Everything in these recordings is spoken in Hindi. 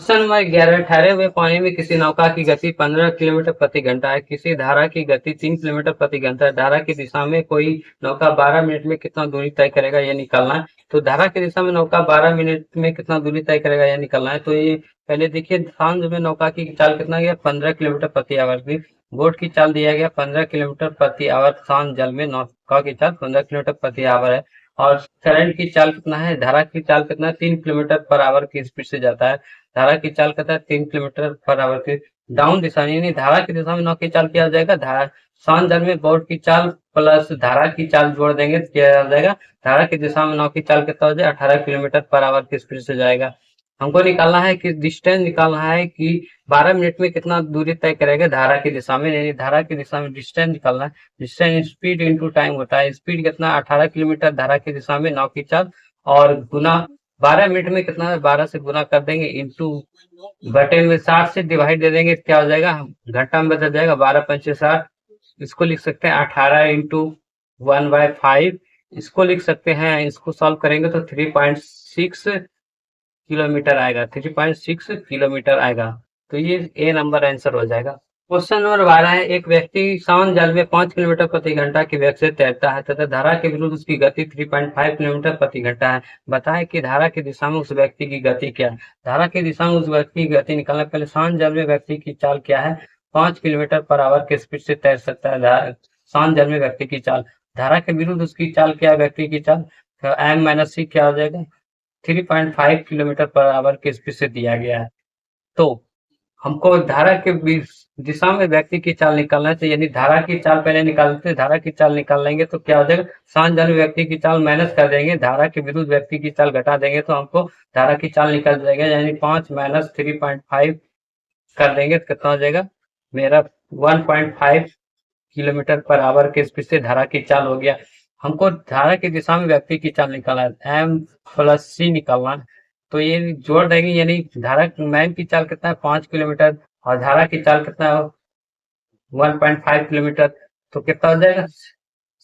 Question number 11। ठहरे हुए पानी में किसी नौका की गति 15 किलोमीटर प्रति घंटा है। किसी धारा की गति 3 किलोमीटर प्रति घंटा है। धारा की दिशा में कोई नौका 12 मिनट में कितना दूरी तय करेगा, यह निकालना है। तो धारा की दिशा में नौका 12 मिनट में कितना दूरी तय करेगा, यह निकालना है। तो ये पहले देखिए, सांझ में नौका की चाल कितना गया, 15 किलोमीटर प्रति आवर की। बोट की चाल दिया गया 15 किलोमीटर प्रति आवर। शांत जल में नौका की चाल 15 किलोमीटर प्रति आवर है। और करंट की चाल कितना है, धारा की चाल कितना है, 3 किलोमीटर पर आवर की स्पीड से जाता है। धारा की चाल कहता है 3 किलोमीटर पर आवर की डाउन दिशा, यानी धारा की दिशा में नौ की चाल किया हो जाएगा। धारा शांत जल में बोट की चाल प्लस धारा की चाल जोड़ देंगे तो क्या हो जाएगा, धारा की दिशा में नौ की चाल कितना हो जाएगा, 18 किलोमीटर पर आवर की स्पीड से जाएगा। हमको निकालना है कि डिस्टेंस निकालना है कि 12 मिनट में कितना दूरी तय करेगा धारा की दिशा में, यानी धारा की दिशा में डिस्टेंस निकालना है। डिस्टेंस स्पीड इंटू टाइम होता है। स्पीड कितना, 18 किलोमीटर धारा की दिशा में नौ की चाल, और गुना 12 मिनट में कितना है, 12 से गुना कर देंगे, इंटू बटे में 60 से डिवाइड दे देंगे, क्या हो जाएगा, घंटा में बदल जाएगा, 12 पंचे 60। इसको लिख सकते हैं 18 इंटू 1/5। इसको लिख सकते हैं, इसको सॉल्व करेंगे तो 3.6 किलोमीटर आएगा, 3.6 किलोमीटर आएगा। तो ये ए नंबर आंसर हो जाएगा। क्वेश्चन नंबर 12 है, एक व्यक्ति शांत जल में 5 किलोमीटर प्रति घंटा की वेग से तैरता है तथा धारा के विरुद्ध उसकी गति 3.5 किलोमीटर प्रति घंटा है। बताएं कि धारा की दिशा में उस व्यक्ति की गति क्या है। धारा की दिशा में उस व्यक्ति की गति निकालना। पहले शांत जल में व्यक्ति की चाल क्या है, 5 किलोमीटर पर आवर की स्पीड से तैर सकता है शांत जल में व्यक्ति की चाल। धारा के विरुद्ध उसकी चाल क्या है, व्यक्ति की चाल, एम माइनस सी क्या हो जाएगा, 3.5 किलोमीटर पर आवर की स्पीड से दिया गया है। तो हमको धारा के दिशा में व्यक्ति की चाल निकालना चाहिए, यानी धारा की चाल पहले निकालते हैं। धारा की चाल निकाल लेंगे तो क्या हो जाएगा, शांत जल में व्यक्ति की चाल माइनस कर देंगे, धारा के विरुद्ध व्यक्ति की चाल घटा देंगे तो हमको धारा की चाल निकल जाएगा, यानी 5 माइनस 3.5 कर देंगे तो कितना हो जाएगा, मेरा 1.5 किलोमीटर पर आवर के स्पीड से धारा की चाल हो गया। हमको धारा की दिशा में व्यक्ति की चाल निकालना है, एम प्लस सी निकालना है। तो ये जोड़ देंगे, यानी धारा मैन की चाल कितना है, 5 किलोमीटर, और धारा की चाल कितना है, 1.5 किलोमीटर। तो कितना हो जाएगा,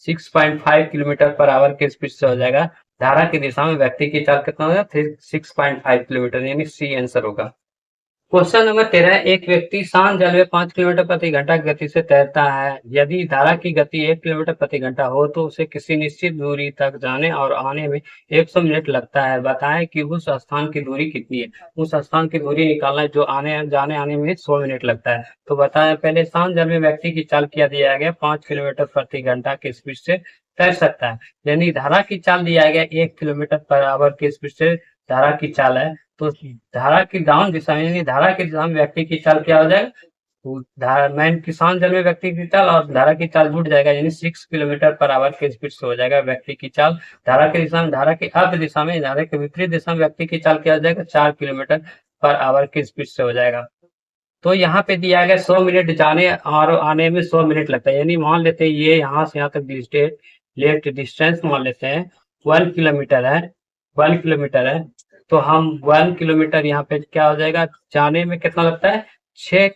6.5 किलोमीटर पर आवर के स्पीड से हो जाएगा। धारा की दिशा में व्यक्ति की चाल कितना हो जाएगा, 6.5 किलोमीटर, यानी सी आंसर होगा। क्वेश्चन नंबर 13, एक व्यक्ति शांत जल में 5 किलोमीटर प्रति घंटा की गति से तैरता है। यदि धारा की गति 1 किलोमीटर प्रति घंटा हो तो उसे किसी निश्चित दूरी तक जाने और आने में 100 मिनट लगता है। बताएं कि उस स्थान की दूरी कितनी है। उस स्थान की दूरी निकालना है जो जाने आने में 100 मिनट लगता है। तो बताएं, पहले शांत जल में व्यक्ति की चाल क्या दिया गया, 5 किलोमीटर प्रति घंटा की स्पीड से तैर सकता है। यानी धारा की चाल दिया गया 1 किलोमीटर पर आवर की स्पीड से धारा की चाल है। तो धारा की डाउन दिशा में, यानी धारा की दिशा में व्यक्ति की चाल क्या हो जाएगा, मैन किसान जल में व्यक्ति की चाल और धारा की चाल जुड़ जाएगा, यानी 6 किलोमीटर पर आवर की स्पीड से हो जाएगा व्यक्ति की चाल। धारा की दिशा में, धारा की अर्ध दिशा में, धारा के विपरीत दिशा में व्यक्ति की चाल क्या हो जाएगा, 4 किलोमीटर पर आवर की स्पीड से हो जाएगा। तो यहाँ पे दिया गया 100 मिनट जाने और आने में 100 मिनट लगता है, यानी मान लेते हैं ये यहाँ से यहाँ तक लेट डिस्टेंस मान लेते हैं 1 किलोमीटर है, 1 किलोमीटर है। तो हम 1 किलोमीटर यहाँ पे क्या हो जाएगा, जाने में कितना लगता है, 6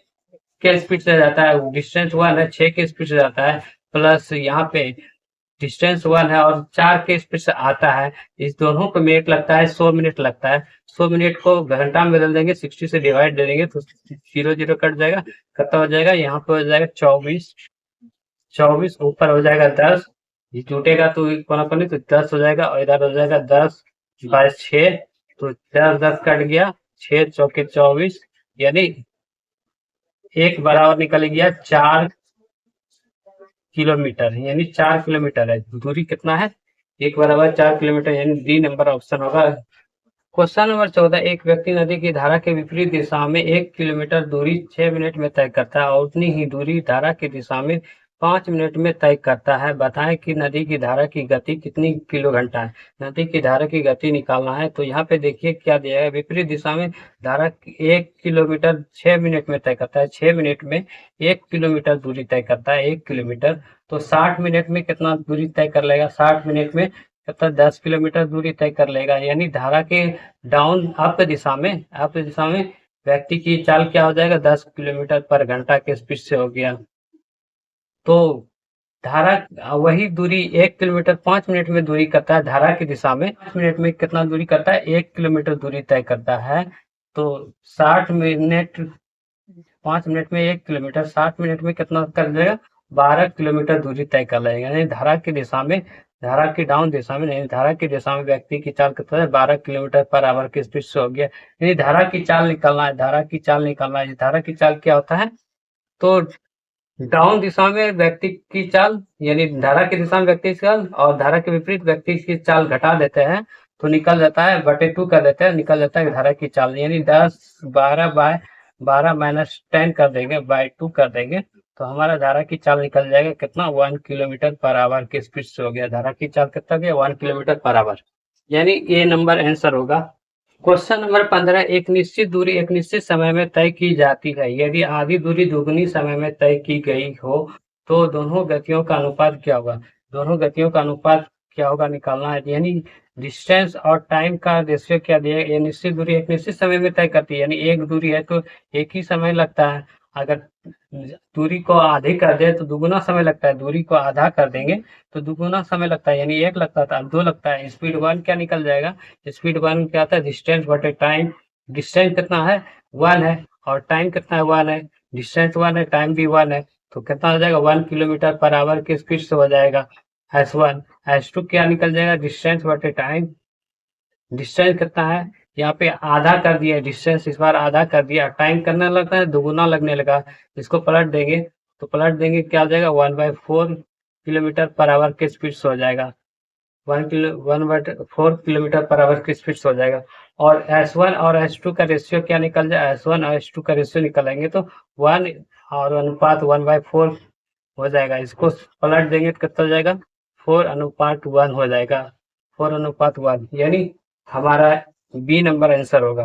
के स्पीड से जाता है, डिस्टेंस 1 है, 6 के स्पीड से जाता है, प्लस यहाँ पे डिस्टेंस 1 है और 4 के स्पीड से आता है। इस दोनों को मिनट लगता है, 100 मिनट लगता है। 100 मिनट को घंटा में बदल देंगे, 60 से डिवाइड दे देंगे तो 0 कट जाएगा, कितना हो जाएगा, यहाँ पे हो जाएगा 24, 24 ऊपर हो जाएगा 10, ये टूटेगा तो कोना तो 10 हो जाएगा, और इधर हो जाएगा 10 बाय 6, तो 10 कट गया, 6 चौके 24, यानी एक बराबर निकल गया 4 किलोमीटर, यानी 4 किलोमीटर है। दूरी कितना है, एक बराबर 4 किलोमीटर, यानी डी नंबर ऑप्शन होगा। क्वेश्चन नंबर 14, एक व्यक्ति नदी की धारा के विपरीत दिशा में 1 किलोमीटर दूरी 6 मिनट में तय करता है और उतनी ही दूरी धारा की दिशा में 5 मिनट में तय करता है। बताएं कि नदी की धारा की गति कितनी किलो घंटा है। नदी की धारा की गति निकालना है। तो यहाँ पे देखिए क्या दिया है, विपरीत दिशा में धारा 1 किलोमीटर 6 मिनट में तय करता है, 6 मिनट में 1 किलोमीटर दूरी तय करता है, 1 किलोमीटर। तो 60 मिनट में कितना दूरी तय कर लेगा, 60 मिनट में कितना 10 किलोमीटर दूरी तय कर लेगा। यानी धारा के डाउन अप दिशा में व्यक्ति की चाल क्या हो जाएगा, 10 किलोमीटर पर घंटा के स्पीड से हो गया। तो धारा वही दूरी 1 किलोमीटर 5 मिनट में दूरी करता है, धारा की दिशा में 5 मिनट में कितना दूरी करता है, 1 किलोमीटर दूरी तय करता है। तो 60 मिनट 5 मिनट में 1 किलोमीटर, 60 मिनट में कितना कर लेगा? 12 किलोमीटर दूरी तय कर लेगा। यानी धारा की दिशा में, धारा की डाउन दिशा में नहीं, धारा की दिशा में व्यक्ति की चाल कितना है? 12 किलोमीटर पर आवर की स्पीड से हो गया। यानी धारा की चाल निकालना है, धारा की चाल निकालना है। धारा की चाल क्या होता है? तो डाउन दिशा में व्यक्ति की चाल, यानी धारा की दिशा में व्यक्ति की चाल और धारा के विपरीत व्यक्ति की चाल घटा देते हैं तो निकल जाता है बटे 2 कर देते हैं, निकल जाता है धारा की चाल। यानी 12 माइनस 10 कर देंगे, बाय 2 कर देंगे तो हमारा धारा की चाल निकल जाएगा कितना? 1 किलोमीटर पर आवर की स्पीड से हो गया। धारा की चाल कितना गया? 1 किलोमीटर पर आवर। यानी ये नंबर आंसर होगा। क्वेश्चन नंबर 15, एक निश्चित दूरी एक निश्चित समय में तय की जाती है। यदि आधी दूरी दुगुनी समय में तय की गई हो तो दोनों गतियों का अनुपात क्या होगा? दोनों गतियों का अनुपात क्या होगा निकालना है। यानी डिस्टेंस और टाइम का रेशियो क्या दिया? ये निश्चित दूरी एक निश्चित समय में तय करती है, यानी एक दूरी है तो एक ही समय लगता है। अगर दूरी को आधे कर दे तो दुगुना समय लगता है, दूरी को आधा कर देंगे तो दुगुना समय लगता है, यानी 1 लगता था, अब 2 लगता है। स्पीड 1 क्या निकल जाएगा? स्पीड 1 क्या आता है? डिस्टेंस बटे टाइम। डिस्टेंस कितना है? 1 है और टाइम कितना है? 1 है। डिस्टेंस 1 है, टाइम भी 1 है तो कितना हो जाएगा? 1 किलोमीटर पर आवर की स्पीड से हो जाएगा S1। S2 क्या निकल जाएगा? डिस्टेंस बटे टाइम। डिस्टेंस कितना है? यहाँ पे आधा कर दिया डिस्टेंस, इस बार आधा कर दिया। टाइम करने लगता है दुगुना लगने लगा, इसको पलट देंगे तो पलट देंगे क्या हो जाएगा? 1/4 किलोमीटर पर आवर की स्पीड से हो जाएगा। 1/4 किलोमीटर पर आवर की स्पीड से हो जाएगा। और S1 और S2 का रेशियो क्या निकल जाए? S1 और S2 का रेशियो निकालेंगे तो 1 और अनुपात 1/4 हो जाएगा। इसको पलट देंगे तो कितना हो जाएगा? 4:1 हो जाएगा। 4:1 यानी हमारा बी नंबर आंसर होगा।